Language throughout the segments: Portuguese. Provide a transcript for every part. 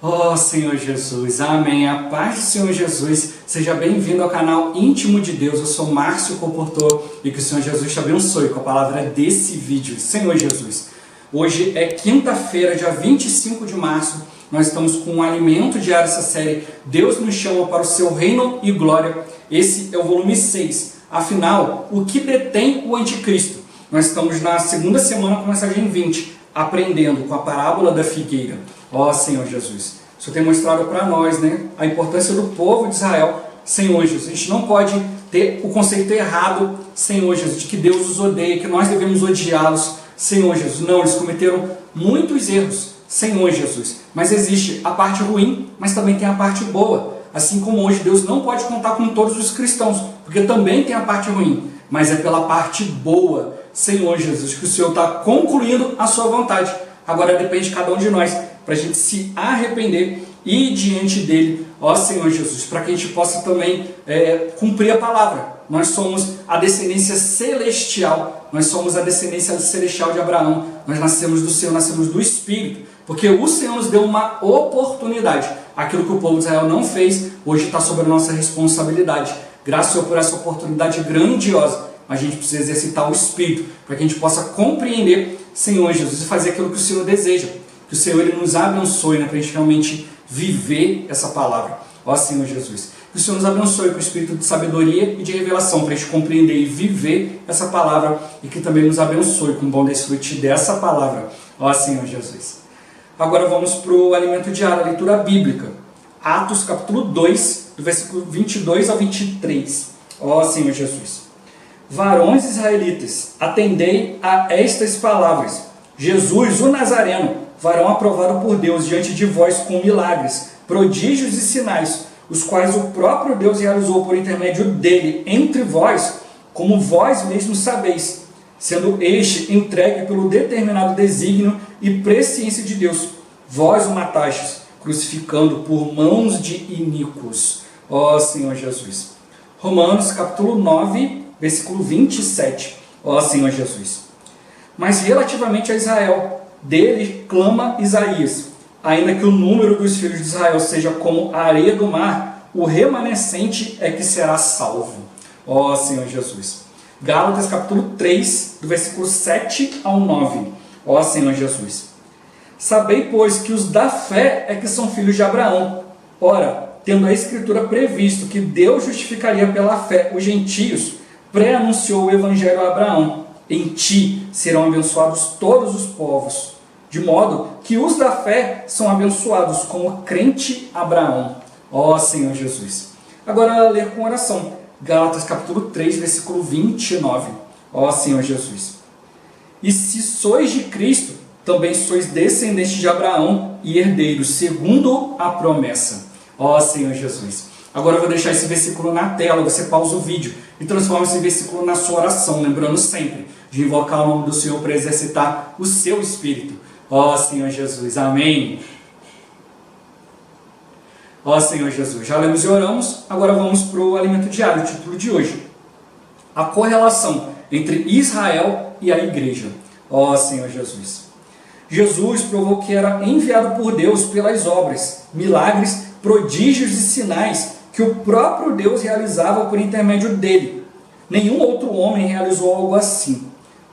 Oh Senhor Jesus, amém. A paz do Senhor Jesus, seja bem-vindo ao canal Íntimo de Deus. Eu sou Márcio Comportor e que o Senhor Jesus te abençoe com a palavra desse vídeo. Senhor Jesus, hoje é quinta-feira, dia 25 de março, nós estamos com um alimento diário dessa série Deus nos chama para o seu reino e glória. Esse é o volume 6. Afinal, o que detém o anticristo? Nós estamos na segunda semana com a mensagem 20, aprendendo com a parábola da figueira. Ó Senhor Jesus, o Senhor tem mostrado para nós, a importância do povo de Israel. Senhor Jesus, a gente não pode ter o conceito errado, Senhor Jesus, de que Deus os odeia, que nós devemos odiá-los. Senhor Jesus, não, eles cometeram muitos erros, Senhor Jesus. Mas existe a parte ruim, mas também tem a parte boa. Assim como hoje Deus não pode contar com todos os cristãos, porque também tem a parte ruim, mas é pela parte boa, Senhor Jesus, que o Senhor está concluindo a sua vontade. Agora depende de cada um de nós, para a gente se arrepender e ir diante dele, ó Senhor Jesus, para que a gente possa também cumprir a palavra. Nós somos a descendência celestial, nós somos a descendência celestial de Abraão, nós nascemos do Senhor, nascemos do Espírito, porque o Senhor nos deu uma oportunidade. Aquilo que o povo de Israel não fez, hoje está sob a nossa responsabilidade. Graças ao Senhor por essa oportunidade grandiosa, a gente precisa exercitar o Espírito, para que a gente possa compreender, Senhor Jesus, e fazer aquilo que o Senhor deseja. Que o Senhor ele nos abençoe, para a gente realmente viver essa palavra. Ó Senhor Jesus. Que o Senhor nos abençoe com o espírito de sabedoria e de revelação, para a gente compreender e viver essa palavra. E que também nos abençoe com o bom desfrute dessa palavra. Ó Senhor Jesus. Agora vamos para o alimento diário, a leitura bíblica. Atos capítulo 2, do versículo 22 ao 23. Ó Senhor Jesus. Varões israelitas, atendei a estas palavras. Jesus, o Nazareno, varão aprovado por Deus diante de vós com milagres, prodígios e sinais, os quais o próprio Deus realizou por intermédio dele entre vós, como vós mesmos sabeis, sendo este entregue pelo determinado desígnio e presciência de Deus. Vós o matastes, crucificando por mãos de iníquos. Ó Senhor Jesus. Romanos capítulo 9, versículo 27. Ó Senhor Jesus. Mas relativamente a Israel, dele clama Isaías, ainda que o número dos filhos de Israel seja como a areia do mar, o remanescente é que será salvo. Ó Senhor Jesus. Gálatas capítulo 3, do versículo 7 ao 9. Ó Senhor Jesus. Sabei, pois, que os da fé é que são filhos de Abraão. Ora, tendo a Escritura previsto que Deus justificaria pela fé os gentios, pré-anunciou o Evangelho a Abraão. Em ti serão abençoados todos os povos, de modo que os da fé são abençoados com o crente Abraão. Ó Senhor Jesus. Agora ler com oração. Gálatas capítulo 3, versículo 29. Ó Senhor Jesus. E se sois de Cristo, também sois descendentes de Abraão e herdeiros, segundo a promessa. Ó Senhor Jesus. Agora eu vou deixar esse versículo na tela, você pausa o vídeo e transforma esse versículo na sua oração, lembrando sempre de invocar o nome do Senhor para exercitar o seu espírito. Ó Senhor Jesus, amém. Ó Senhor Jesus, já lemos e oramos, agora vamos para o alimento diário, o título de hoje. A correlação entre Israel e a igreja. Ó Senhor Jesus. Jesus provou que era enviado por Deus pelas obras, milagres, prodígios e sinais que o próprio Deus realizava por intermédio dele. Nenhum outro homem realizou algo assim.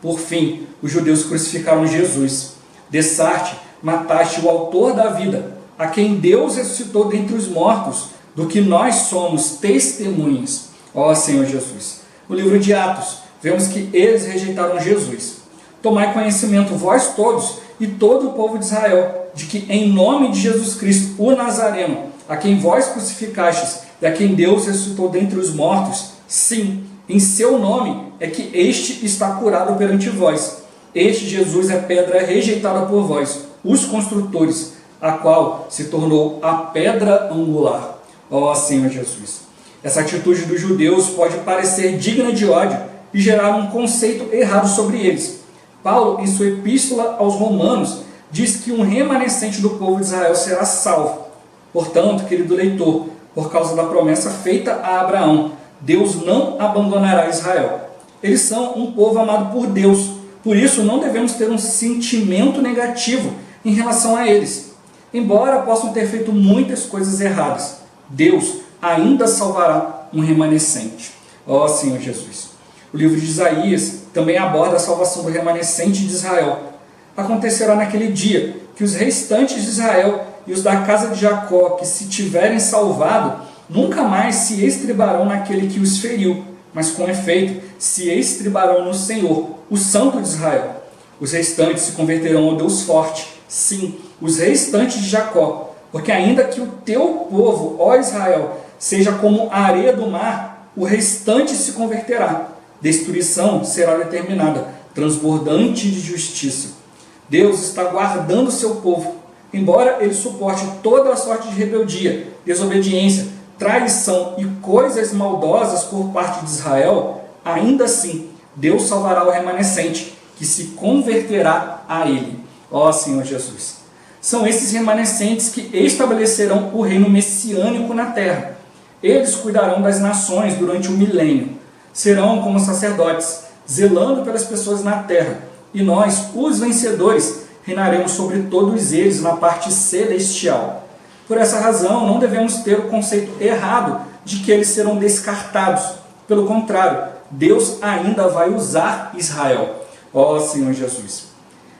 Por fim, os judeus crucificaram Jesus. Dessarte, mataste o autor da vida, a quem Deus ressuscitou dentre os mortos, do que nós somos testemunhas. Ó Senhor Jesus. No livro de Atos, vemos que eles rejeitaram Jesus. Tomai conhecimento, vós todos, e todo o povo de Israel, de que em nome de Jesus Cristo, o Nazareno, a quem vós crucificastes, e a quem Deus ressuscitou dentre os mortos, sim, em seu nome é que este está curado perante vós. Este Jesus é pedra rejeitada por vós, os construtores, a qual se tornou a pedra angular. Ó Senhor Jesus. Essa atitude dos judeus pode parecer digna de ódio e gerar um conceito errado sobre eles. Paulo, em sua epístola aos Romanos, diz que um remanescente do povo de Israel será salvo. Portanto, querido leitor, por causa da promessa feita a Abraão, Deus não abandonará Israel. Eles são um povo amado por Deus, por isso não devemos ter um sentimento negativo em relação a eles. Embora possam ter feito muitas coisas erradas, Deus ainda salvará um remanescente. Ó Senhor Jesus. O livro de Isaías também aborda a salvação do remanescente de Israel. Acontecerá naquele dia que os restantes de Israel e os da casa de Jacó, que se tiverem salvado, nunca mais se estribarão naquele que os feriu, mas com efeito se estribarão no Senhor, o Santo de Israel. Os restantes se converterão ao Deus forte, sim, os restantes de Jacó, porque ainda que o teu povo, ó Israel, seja como a areia do mar, o restante se converterá. Destruição será determinada, transbordante de justiça. Deus está guardando o seu povo, embora ele suporte toda a sorte de rebeldia, desobediência, traição e coisas maldosas por parte de Israel, ainda assim Deus salvará o remanescente, que se converterá a ele. Ó Senhor Jesus. São esses remanescentes que estabelecerão o reino messiânico na terra. Eles cuidarão das nações durante o milênio. Serão como sacerdotes, zelando pelas pessoas na terra. E nós, os vencedores, reinaremos sobre todos eles na parte celestial. Por essa razão, não devemos ter o conceito errado de que eles serão descartados. Pelo contrário, Deus ainda vai usar Israel. Ó Senhor Jesus.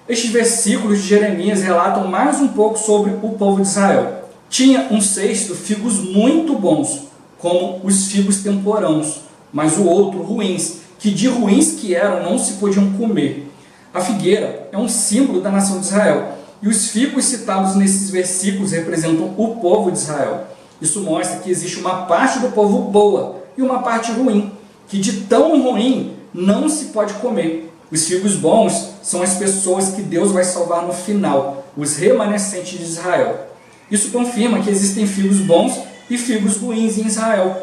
Estes versículos de Jeremias relatam mais um pouco sobre o povo de Israel. Tinha um cesto figos muito bons, como os figos temporãos, mas o outro ruins, que de ruins que eram não se podiam comer. A figueira é um símbolo da nação de Israel, e os figos citados nesses versículos representam o povo de Israel. Isso mostra que existe uma parte do povo boa e uma parte ruim, que de tão ruim não se pode comer. Os figos bons são as pessoas que Deus vai salvar no final, os remanescentes de Israel. Isso confirma que existem figos bons e figos ruins em Israel.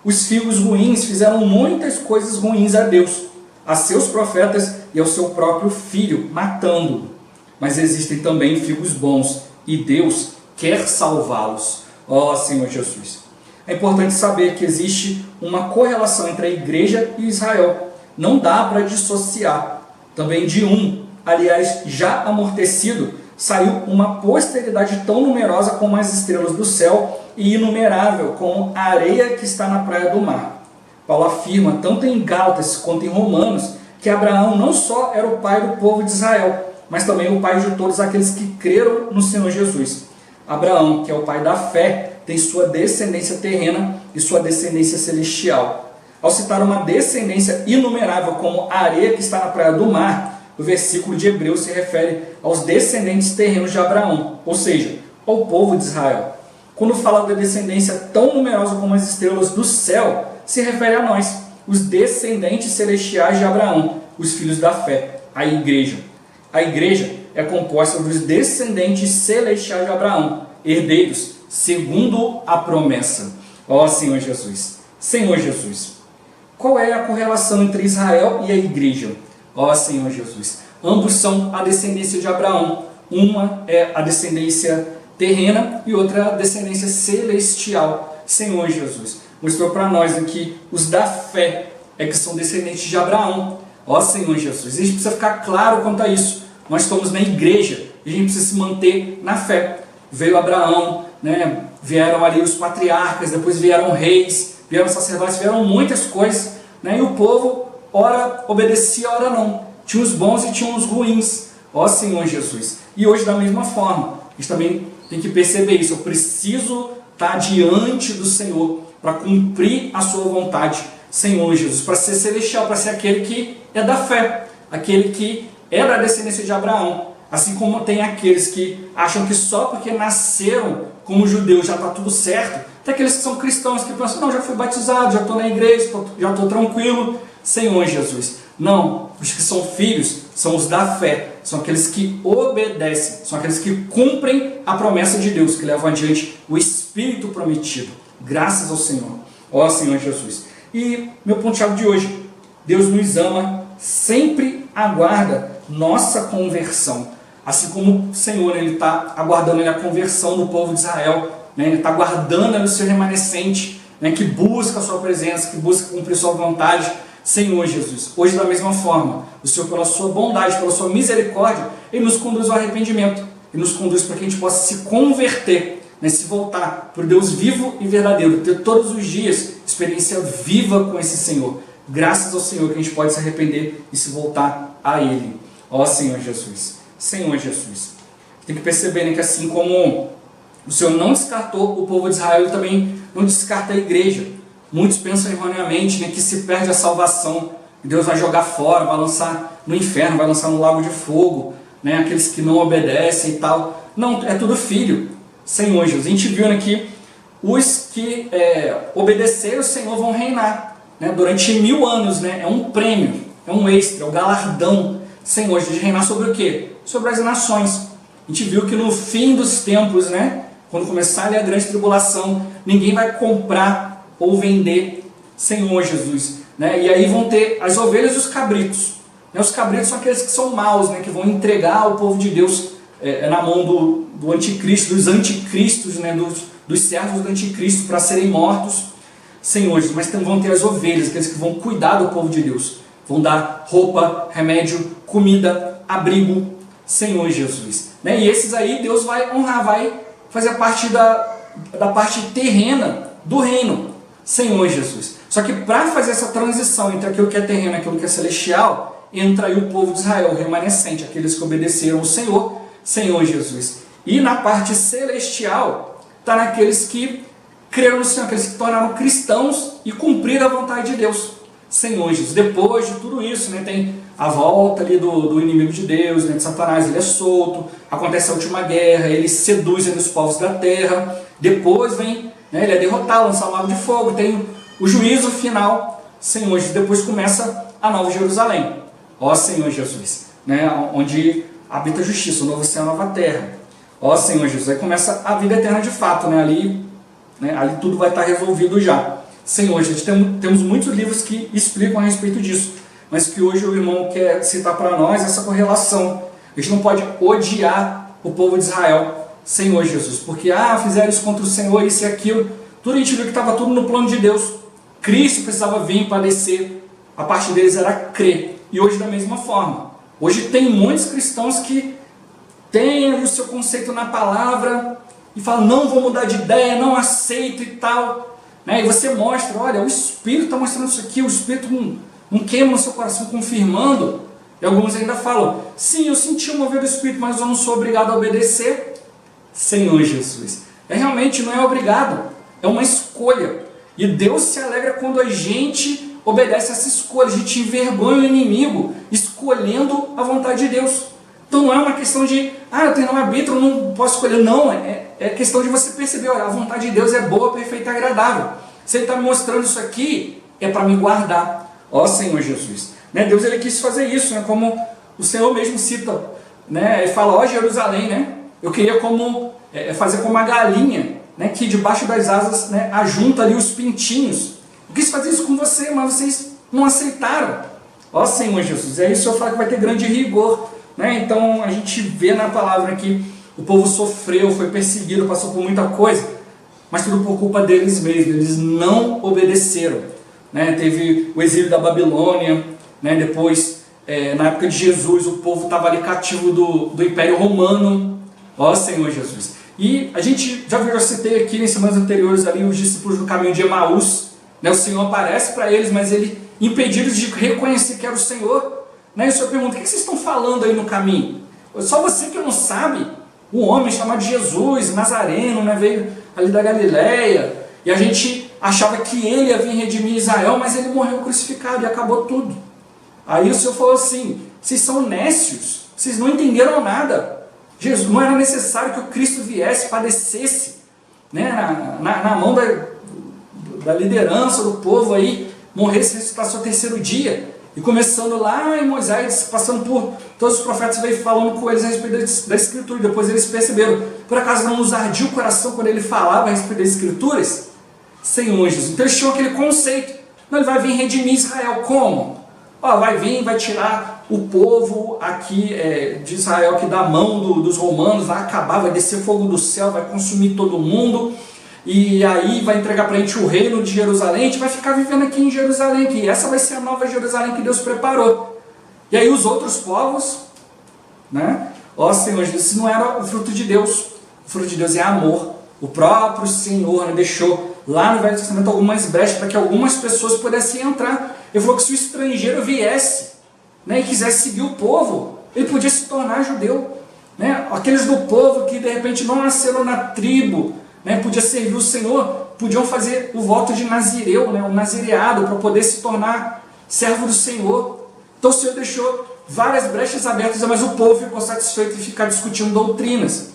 Os figos ruins fizeram muitas coisas ruins a Deus, a seus profetas e ao seu próprio filho, matando-o. Mas existem também figos bons e Deus quer salvá-los. Ó Senhor Jesus. É importante saber que existe uma correlação entre a igreja e Israel. Não dá para dissociar. Também de um, aliás, já amortecido, saiu uma posteridade tão numerosa como as estrelas do céu e inumerável como a areia que está na praia do mar. Paulo afirma, tanto em Gálatas quanto em Romanos, que Abraão não só era o pai do povo de Israel, mas também o pai de todos aqueles que creram no Senhor Jesus. Abraão, que é o pai da fé, tem sua descendência terrena e sua descendência celestial. Ao citar uma descendência inumerável como a areia que está na praia do mar, o versículo de Hebreus se refere aos descendentes terrenos de Abraão, ou seja, ao povo de Israel. Quando fala da descendência tão numerosa como as estrelas do céu, se refere a nós, os descendentes celestiais de Abraão, os filhos da fé, a igreja. A igreja é composta dos descendentes celestiais de Abraão, herdeiros, segundo a promessa. Ó Senhor Jesus. Senhor Jesus. Qual é a correlação entre Israel e a igreja? Ó Senhor Jesus. Ambos são a descendência de Abraão. Uma é a descendência terrena e outra a descendência celestial. Senhor Jesus. Mostrou para nós que os da fé é que são descendentes de Abraão. Ó Senhor Jesus. A gente precisa ficar claro quanto a isso. Nós estamos na igreja e a gente precisa se manter na fé. Veio Abraão, né? Vieram ali os patriarcas, depois vieram reis, vieram sacerdotes, vieram muitas coisas, né? E o povo, ora obedecia, ora não. Tinha os bons e tinha os ruins. Ó Senhor Jesus. E hoje da mesma forma, a gente também tem que perceber isso. Eu preciso estar diante do Senhor para cumprir a sua vontade, Senhor Jesus, para ser celestial, para ser aquele que é da fé, aquele que é da descendência de Abraão. Assim como tem aqueles que acham que só porque nasceram como judeus já está tudo certo. Tem aqueles que são cristãos que pensam, não, já fui batizado, já estou na igreja, já estou tranquilo. Senhor Jesus. Não, os que são filhos são os da fé, são aqueles que obedecem, são aqueles que cumprem a promessa de Deus, que levam adiante o Espírito prometido. Graças ao Senhor. Ó Senhor Jesus. E meu ponto-chave de hoje, Deus nos ama, sempre aguarda nossa conversão. Assim como o Senhor está aguardando a conversão do povo de Israel, né? Ele está aguardando o seu remanescente, né? Que busca a sua presença, que busca cumprir sua vontade. Senhor Jesus, hoje da mesma forma, o Senhor, pela sua bondade, pela sua misericórdia, Ele nos conduz ao arrependimento. e nos conduz para que a gente possa se converter, né, se voltar para o Deus vivo e verdadeiro, ter todos os dias experiência viva com esse Senhor. Graças ao Senhor que a gente pode se arrepender e se voltar a Ele. Ó Senhor Jesus, Senhor Jesus. Tem que perceber, né, que assim como o Senhor não descartou o povo de Israel, Ele também não descarta a igreja. Muitos pensam erroneamente, né, que se perde a salvação, Deus vai jogar fora, vai lançar no inferno, vai lançar no lago de fogo, né, aqueles que não obedecem e tal. Não, é tudo filho. Senhor Jesus. A gente viu, né, que os que obedeceram ao Senhor vão reinar, né, durante 1000 anos. Né, é um prêmio, é um extra, é o galardão, Senhor, de reinar sobre o quê? Sobre as nações. A gente viu que no fim dos tempos, né, quando começar ali a grande tribulação, ninguém vai comprar ou vender, Senhor Jesus. Né, e aí vão ter as ovelhas e os cabritos. Né, os cabritos são aqueles que são maus, né, que vão entregar o povo de Deus na mão do anticristo, dos anticristos, né, dos servos do anticristo para serem mortos, Senhor Jesus. Mas vão ter as ovelhas, aqueles que vão cuidar do povo de Deus. Vão dar roupa, remédio, comida, abrigo, Senhor Jesus. Né? E esses aí Deus vai honrar, vai fazer parte da parte terrena do reino, Senhor Jesus. Só que para fazer essa transição entre aquilo que é terreno e aquilo que é celestial, entra aí o povo de Israel, o remanescente, aqueles que obedeceram ao Senhor, Senhor Jesus. E na parte celestial, está naqueles que creram no Senhor, aqueles que se tornaram cristãos e cumpriram a vontade de Deus, Senhor Jesus. Depois de tudo isso, né, tem a volta ali do inimigo de Deus, né, de Satanás, ele é solto, acontece a última guerra, ele seduz os povos da terra, depois vem, né, ele é derrotado, lançado no lago de fogo, tem o juízo final, Senhor Jesus. Depois começa a Nova Jerusalém, ó Senhor Jesus, né, onde habita a justiça, o novo céu e a nova terra. Ó Senhor Jesus, aí começa a vida eterna de fato, né? Ali tudo vai estar resolvido já. Senhor Jesus, temos muitos livros que explicam a respeito disso, mas que hoje o irmão quer citar para nós essa correlação. A gente não pode odiar o povo de Israel, Senhor Jesus, porque fizeram isso contra o Senhor, isso e aquilo. Tudo a gente viu que estava tudo no plano de Deus. Cristo precisava vir padecer, a parte deles era crer. E hoje da mesma forma. Hoje tem muitos cristãos que têm o seu conceito na palavra e falam, não vou mudar de ideia, não aceito e tal. Né? E você mostra, olha, o Espírito está mostrando isso aqui, o Espírito não queima no seu coração confirmando. E alguns ainda falam, sim, eu senti o mover do Espírito, mas eu não sou obrigado a obedecer. Senhor Jesus, realmente não é obrigado, é uma escolha. E Deus se alegra quando a gente obedece a essa escolha, a gente envergonha o inimigo, escolhendo a vontade de Deus. Então não é uma questão de, eu tenho um arbítrio, eu não posso escolher. Não, é questão de você perceber, olha, a vontade de Deus é boa, perfeita e agradável. Se Ele está me mostrando isso aqui, é para me guardar. Ó Senhor Jesus. Né? Deus ele quis fazer isso, né? Como o Senhor mesmo cita, né? Ele fala, ó Jerusalém, né? Eu queria fazer como uma galinha, né? Que debaixo das asas, né? Ajunta ali os pintinhos. Eu quis fazer isso com você, mas vocês não aceitaram. Ó Senhor Jesus, e aí o Senhor fala que vai ter grande rigor. Né? Então a gente vê na palavra que o povo sofreu, foi perseguido, passou por muita coisa, mas tudo por culpa deles mesmos, eles não obedeceram. Né? Teve o exílio da Babilônia, né? Depois, na época de Jesus, o povo estava ali cativo do Império Romano. Ó Senhor Jesus. E a gente já viu, eu citei aqui em semanas anteriores ali os discípulos do caminho de Emaús. Né? O Senhor aparece para eles, mas eles impedidos de reconhecer que era o Senhor. Né? E o Senhor pergunta, o que vocês estão falando aí no caminho? Só você que não sabe. Um homem chamado Jesus, Nazareno, né? Veio ali da Galileia, e a gente achava que ele ia vir redimir Israel, mas ele morreu crucificado e acabou tudo. Aí o Senhor falou assim, vocês são nécios, vocês não entenderam nada. Jesus, não era necessário que o Cristo viesse, padecesse, né? na mão da liderança do povo aí, morresse e ressuscitasse ao terceiro dia. E começando lá em Moisés, passando por todos os profetas, veio falando com eles a respeito da Escritura. E depois eles perceberam, por acaso não nos ardia o coração quando ele falava a respeito das Escrituras? Senhor Jesus. Então eles tinham aquele conceito. Não, ele vai vir redimir Israel. Como? Vai vir, vai tirar o povo aqui de Israel aqui da mão dos romanos, vai acabar, vai descer fogo do céu, vai consumir todo mundo. E aí vai entregar para a gente o reino de Jerusalém, a gente vai ficar vivendo aqui em Jerusalém, que essa vai ser a nova Jerusalém que Deus preparou. E aí os outros povos, né? Ó Senhor Jesus, isso não era o fruto de Deus. O fruto de Deus é amor. O próprio Senhor, né, deixou lá no Velho Testamento algumas brechas para que algumas pessoas pudessem entrar. Ele falou que se o estrangeiro viesse, né, e quisesse seguir o povo, ele podia se tornar judeu. Né? Aqueles do povo que de repente não nasceram na tribo, né, podia servir o Senhor, podiam fazer o voto de nazireu, né, o nazireado, para poder se tornar servo do Senhor. Então o Senhor deixou várias brechas abertas, mas o povo ficou satisfeito em ficar discutindo doutrinas.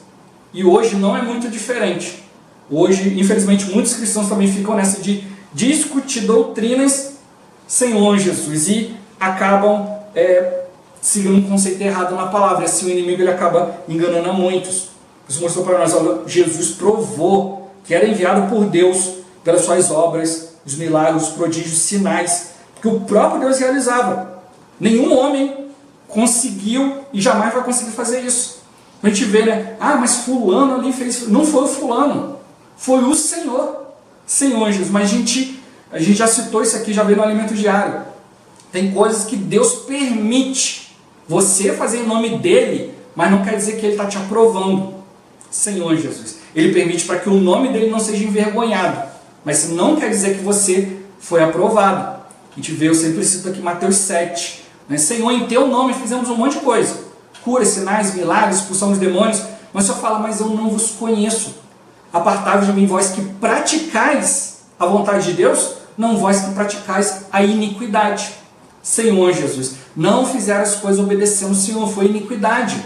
E hoje não é muito diferente. Hoje, infelizmente, muitos cristãos também ficam nessa de discutir doutrinas, Senhor Jesus, e acabam seguindo um conceito errado na palavra. E assim o inimigo ele acaba enganando a muitos. Isso mostrou para nós, olha, Jesus provou que era enviado por Deus pelas suas obras, os milagres, os prodígios, sinais, que o próprio Deus realizava. Nenhum homem conseguiu e jamais vai conseguir fazer isso. A gente vê, né? Ah, mas fulano ali fez... Não foi o fulano, foi o Senhor. Senhor Jesus. Mas a gente já citou isso aqui, já veio no alimento diário. Tem coisas que Deus permite você fazer em nome dele, mas não quer dizer que ele está te aprovando. Senhor Jesus. Ele permite para que o nome dele não seja envergonhado. Mas isso não quer dizer que você foi aprovado. A gente vê, eu sempre cito aqui Mateus 7. Né? Senhor, em teu nome fizemos um monte de coisa. Curas, sinais, milagres, expulsão dos demônios. Mas o Senhor fala, mas eu não vos conheço. Apartai-vos de mim, vós que praticais a vontade de Deus, não vós que praticais a iniquidade. Senhor Jesus, não fizeram as coisas obedecendo o Senhor, foi iniquidade.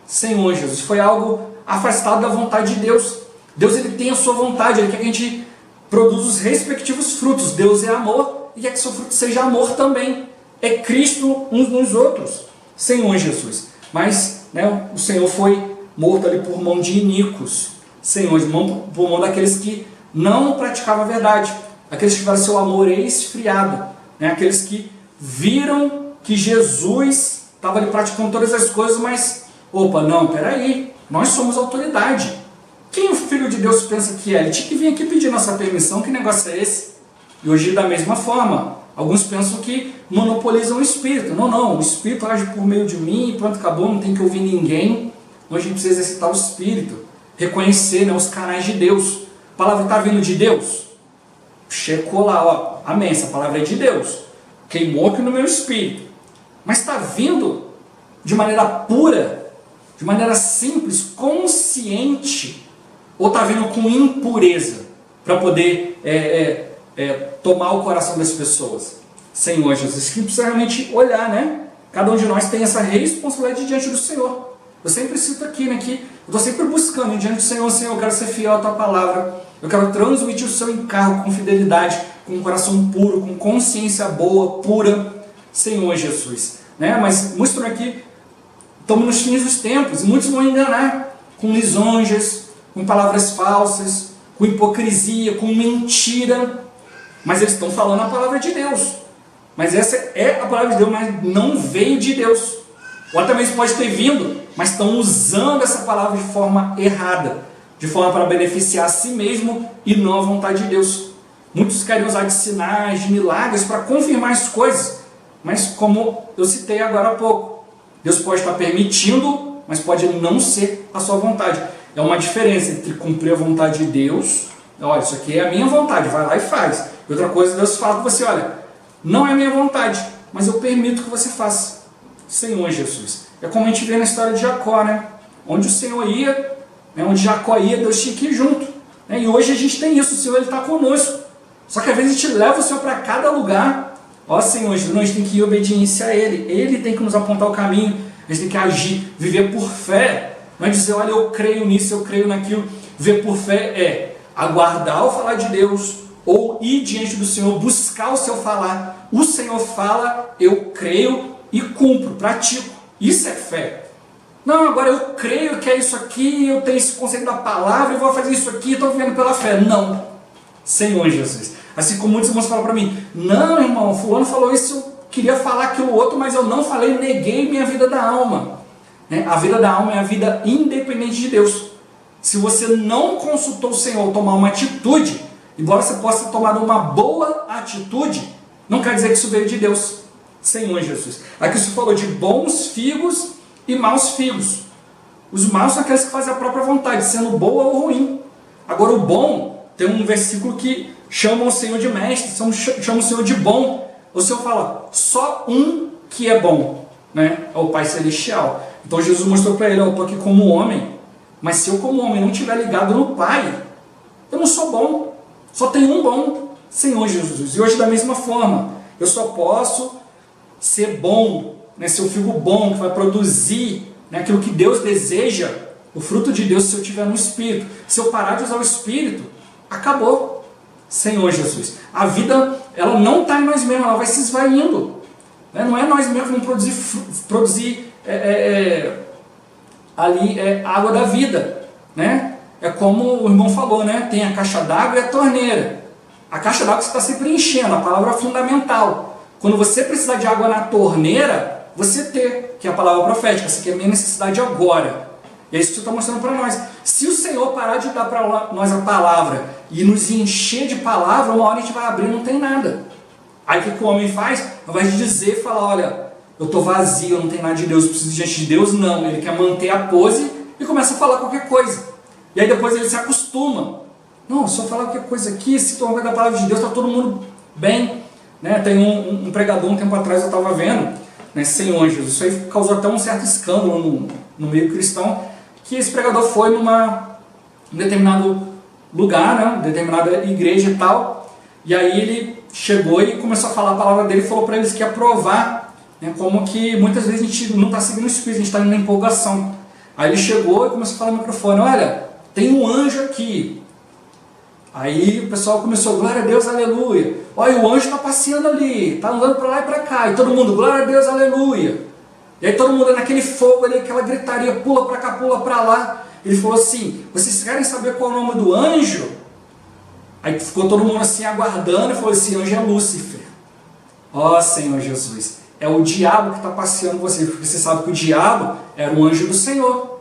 Senhor Jesus, foi algo afastado da vontade de Deus. Deus ele tem a sua vontade, ele quer que a gente produza os respectivos frutos. Deus é amor e quer que seu fruto seja amor também. É Cristo uns nos outros. Senhor Jesus. Mas né, o Senhor foi morto ali por mão de iníquos. Senhor, por mão daqueles que não praticavam a verdade. Aqueles que tiveram seu amor esfriado. Né, aqueles que viram que Jesus estava ali praticando todas as coisas, mas, opa, não, peraí, nós somos autoridade. Quem o Filho de Deus pensa que é? Ele tinha que vir aqui pedir nossa permissão, que negócio é esse? E hoje da mesma forma, alguns pensam que monopolizam o Espírito. Não, o Espírito age por meio de mim e pronto, acabou, não tem que ouvir ninguém. Hoje a gente precisa exercitar o Espírito, reconhecer, né, os canais de Deus. A palavra está vindo de Deus? Checou lá, ó, amém, essa palavra é de Deus. Queimou aqui no meu espírito. Mas está vindo de maneira pura, de maneira simples, consciente, ou está vindo com impureza para poder tomar o coração das pessoas? Senhor Jesus, que precisa realmente olhar, né? Cada um de nós tem essa responsabilidade diante do Senhor. Eu sempre cito aqui, né, que eu estou sempre buscando diante do Senhor, Senhor, eu quero ser fiel à Tua palavra, eu quero transmitir o Seu encargo com fidelidade, com um coração puro, com consciência boa, pura, Senhor Jesus. Né? Mas mostrando aqui, estamos nos fins dos tempos, e muitos vão enganar com lisonjas, com palavras falsas, com hipocrisia, com mentira, mas eles estão falando a palavra de Deus. Mas essa é a palavra de Deus, mas não veio de Deus. Ou até mesmo pode ter vindo, mas estão usando essa palavra de forma errada, de forma para beneficiar a si mesmo e não a vontade de Deus. Muitos querem usar de sinais, de milagres para confirmar as coisas, mas como eu citei agora há pouco, Deus pode estar permitindo, mas pode não ser a sua vontade. É uma diferença entre cumprir a vontade de Deus, olha, isso aqui é a minha vontade, vai lá e faz. E outra coisa, Deus fala com você, olha, não é a minha vontade, mas eu permito que você faça. Senhor Jesus. É como a gente vê na história de Jacó, né? Onde o Senhor ia, né? Onde Jacó ia, Deus tinha que ir junto. Né? E hoje a gente tem isso, o Senhor está conosco. Só que às vezes a gente leva o Senhor para cada lugar. Ó Senhor, a gente tem que ir em obediência a Ele. Ele tem que nos apontar o caminho. A gente tem que agir, viver por fé. Não é dizer, olha, eu creio nisso, eu creio naquilo. Viver por fé é aguardar o falar de Deus, ou ir diante do Senhor, buscar o seu falar. O Senhor fala, eu creio e cumpro, pratico. Isso é fé. Não, agora eu creio que é isso aqui, eu tenho esse conceito da palavra, eu vou fazer isso aqui, estou vivendo pela fé. Não. Senhor Jesus. Assim como muitos irmãos falam para mim, não, irmão, fulano falou isso, eu queria falar aquilo outro, mas eu não falei, neguei minha vida da alma. Né? A vida da alma é a vida independente de Deus. Se você não consultou o Senhor tomar uma atitude, embora você possa tomar uma boa atitude, não quer dizer que isso veio de Deus. Senhor Jesus. Aqui você falou de bons figos e maus figos. Os maus são aqueles que fazem a própria vontade, sendo boa ou ruim. Agora o bom, tem um versículo que chama o Senhor de mestre, chama o Senhor de bom. O Senhor fala, só um que é bom, né? É o Pai Celestial. Então Jesus mostrou para ele, eu estou aqui como homem, mas se eu como homem não estiver ligado no Pai, eu não sou bom. Só tem um bom, Senhor Jesus. E hoje da mesma forma, eu só posso ser bom, né? Se eu fico bom, que vai produzir, né, aquilo que Deus deseja, o fruto de Deus, se eu estiver no Espírito. Se eu parar de usar o Espírito, acabou, Senhor Jesus. A vida, ela não está em nós mesmos, ela vai se esvaindo. Né? Não é nós mesmos que vamos produzir água da vida. Né? É como o irmão falou, né? Tem a caixa d'água e a torneira. A caixa d'água você está sempre enchendo, a palavra é fundamental. Quando você precisar de água na torneira, você ter, que é a palavra profética, você quer minha necessidade agora. É isso que você está mostrando para nós. Se o Senhor parar de dar para nós a palavra e nos encher de palavra, uma hora a gente vai abrir e não tem nada. Aí o que o homem faz? Ao invés de dizer, fala, olha, eu estou vazio, eu não tenho nada de Deus, eu preciso diante de Deus, não. Ele quer manter a pose e começa a falar qualquer coisa. E aí depois ele se acostuma. Não, se eu falar qualquer coisa aqui, se tomar da palavra de Deus, está todo mundo bem. Né? Tem um pregador, um tempo atrás eu estava vendo, né, Senhor Jesus, isso aí causou até um certo escândalo no meio cristão, que esse pregador foi num determinado lugar, né, determinada igreja e tal, e aí ele chegou e começou a falar a palavra dele e falou para eles que ia provar, né, como que muitas vezes a gente não está seguindo o Espírito, a gente está indo na empolgação. Aí ele chegou e começou a falar no microfone, olha, tem um anjo aqui. Aí o pessoal começou, glória a Deus, aleluia. Olha, o anjo está passeando ali, está andando para lá e para cá. E todo mundo, glória a Deus, aleluia. E aí todo mundo naquele fogo ali, aquela gritaria, pula para cá, pula para lá. Ele falou assim, vocês querem saber qual é o nome do anjo? Aí ficou todo mundo assim aguardando e falou assim, anjo é Lúcifer. Ó Senhor Jesus, é o diabo que está passeando vocês, porque você sabe que o diabo era um anjo do Senhor.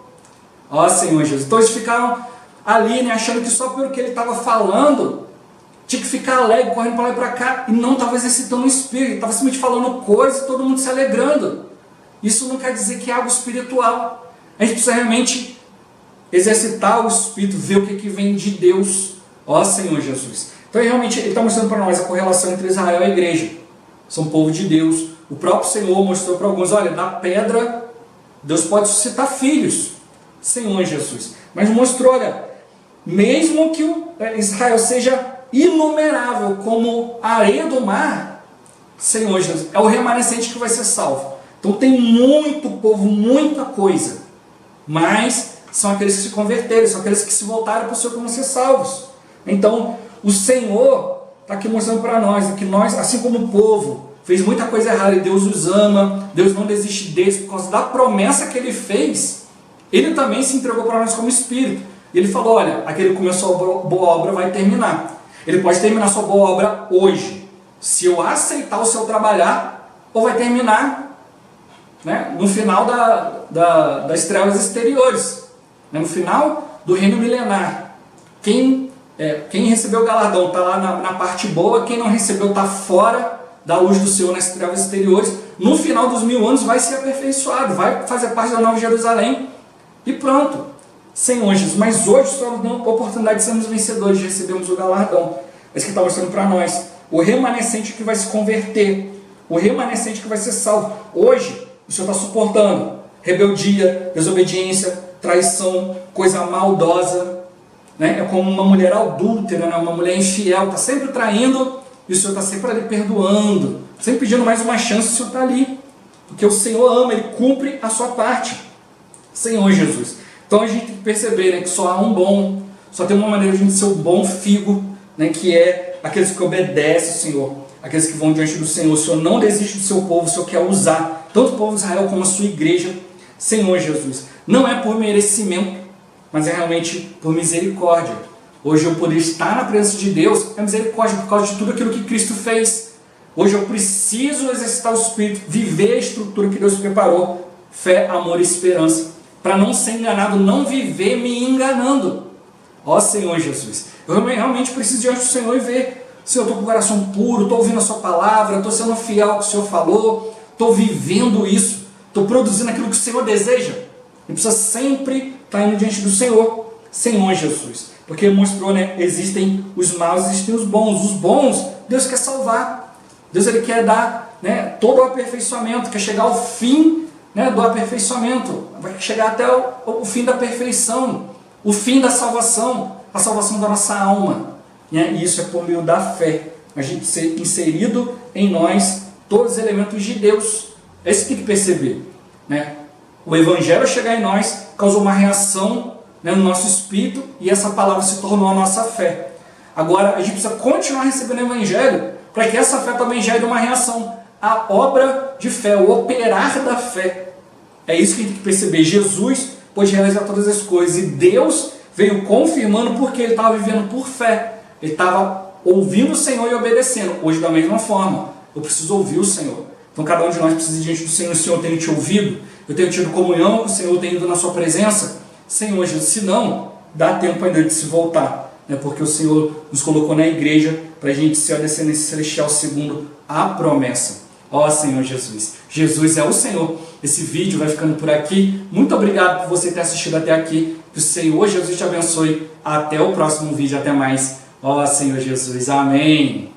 Ó Senhor Jesus. Então eles ficaram ali, né, achando que só pelo que ele estava falando, tinha que ficar alegre, correndo para lá e para cá, e não estava exercitando o Espírito, estava simplesmente falando coisas e todo mundo se alegrando. Isso não quer dizer que é algo espiritual. A gente precisa realmente exercitar o Espírito, ver o que vem de Deus. Ó Senhor Jesus. Então realmente ele está mostrando para nós a correlação entre Israel e a igreja. São povo de Deus. O próprio Senhor mostrou para alguns, olha, da pedra Deus pode suscitar filhos. Senhor Jesus. Mas mostrou, olha, mesmo que Israel seja inumerável como a areia do mar, Senhor Jesus, é o remanescente que vai ser salvo. Então tem muito povo, muita coisa, mas são aqueles que se converteram, são aqueles que se voltaram para o Senhor como ser salvos. Então o Senhor está aqui mostrando para nós que nós, assim como o povo, fez muita coisa errada e Deus os ama, Deus não desiste deles por causa da promessa que Ele fez, Ele também se entregou para nós como Espírito. Ele falou, olha, aquele que começou a boa obra vai terminar. Ele pode terminar sua boa obra hoje, se eu aceitar o seu trabalhar, ou vai terminar, né, no final das trevas exteriores, né, no final do reino milenar. Quem recebeu o galardão está lá na parte boa, quem não recebeu está fora da luz do Senhor nas trevas exteriores. No final dos 1000 anos vai ser aperfeiçoado, vai fazer parte da Nova Jerusalém e pronto. Senhor Jesus, mas hoje só nos dá a oportunidade de sermos vencedores, de recebermos o galardão. É isso que está mostrando para nós. O remanescente que vai se converter, o remanescente que vai ser salvo. Hoje, o Senhor está suportando rebeldia, desobediência, traição, coisa maldosa. Né? É como uma mulher adúltera, né? Uma mulher infiel, está sempre traindo e o Senhor está sempre ali perdoando, sempre pedindo mais uma chance, o Senhor está ali. Porque o Senhor ama, Ele cumpre a sua parte. Senhor Jesus. Então a gente tem que perceber, né, que só há um bom, só tem uma maneira de a gente ser o bom figo, né, que é aqueles que obedecem ao Senhor, aqueles que vão diante do Senhor. O Senhor não desiste do seu povo, o Senhor quer usar tanto o povo de Israel como a sua igreja, Senhor Jesus. Não é por merecimento, mas é realmente por misericórdia. Hoje eu poder estar na presença de Deus é misericórdia por causa de tudo aquilo que Cristo fez. Hoje eu preciso exercitar o Espírito, viver a estrutura que Deus preparou, fé, amor e esperança, para não ser enganado, não viver me enganando. Ó Senhor Jesus, eu realmente preciso diante do Senhor e ver, Senhor, eu estou com o coração puro, estou ouvindo a sua palavra, estou sendo fiel ao que o Senhor falou, estou vivendo isso, estou produzindo aquilo que o Senhor deseja. Ele precisa sempre estar indo diante do Senhor, Senhor Jesus. Porque ele mostrou, né, existem os maus, existem os bons. Os bons, Deus quer salvar. Deus ele quer dar, né, todo o aperfeiçoamento, quer chegar ao fim, né, do aperfeiçoamento. Vai chegar até o fim da perfeição, o fim da salvação, a salvação da nossa alma. Né? E isso é por meio da fé. A gente ser inserido em nós todos os elementos de Deus. É isso que tem que perceber. Né? O Evangelho chegar em nós causou uma reação, né, no nosso espírito, e essa palavra se tornou a nossa fé. Agora, a gente precisa continuar recebendo o Evangelho para que essa fé também gere uma reação. A obra de fé, o operar da fé. É isso que a gente tem que perceber. Jesus pôde realizar todas as coisas e Deus veio confirmando porque ele estava vivendo por fé. Ele estava ouvindo o Senhor e obedecendo. Hoje, da mesma forma, eu preciso ouvir o Senhor. Então, cada um de nós precisa ir diante do Senhor. O Senhor tem te ouvido? Eu tenho tido comunhão com o Senhor, eu tenho ido na sua presença? Senhor Jesus, se não, dá tempo ainda de se voltar. Né? Porque o Senhor nos colocou na igreja para a gente ser a descendência celestial segundo a promessa. Ó Senhor Jesus. Jesus é o Senhor. Esse vídeo vai ficando por aqui. Muito obrigado por você ter assistido até aqui. Que o Senhor Jesus te abençoe. Até o próximo vídeo. Até mais. Ó Senhor Jesus. Amém.